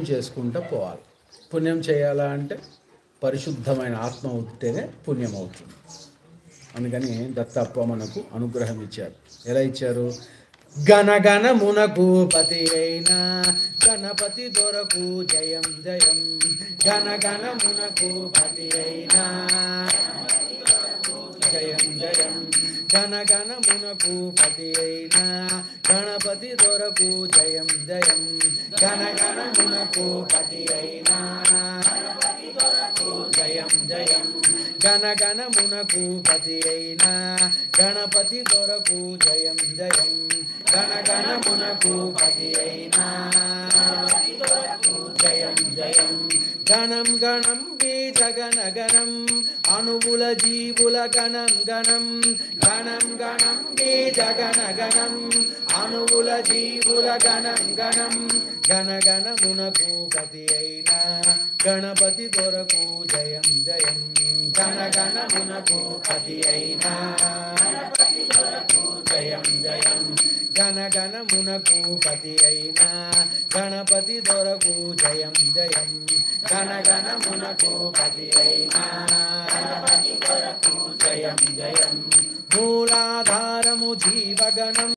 చేసుకుంటూ పోవాలి. పుణ్యం చేయాలా అంటే పరిశుద్ధమైన ఆత్మ ఉంటేనే పుణ్యం అవుతుంది. అందుకని దత్తప్ప మనకు అనుగ్రహం ఇచ్చారు. ఎలా ఇచ్చారు? గణగణమునకు పతి అయిన గణపతి దొరకు జయం జయం. గణగణమునకు పతి అయిన జయం జయం. గణగణమునకు పతి అయిన గణపతి దొరకు జయం జయం. గణగణమునకు పతి అయిన జయం జయం. గణగణమునకు పతి అయిన గణపతి దొరకు జయం జయం. గణగణమునకు పతి అయిన జయం జయం. గణం గణం గీత గణగణం అణువుల జీవుల గణం గణం. గణం గణం గీత గణగణం అణువుల జీవుల గణం గణం. గణగణమునకు పతి అయిన గణపతి దొరకు జయం జయం. గణగణమునకు పతి అయిన జయం జయం. గణగణమునకు పతి అయిన గణపతి దొరకు జయం జయం. గణగణమునకు పతి అయిన జయం జయం. మూలాధారము జీవగణం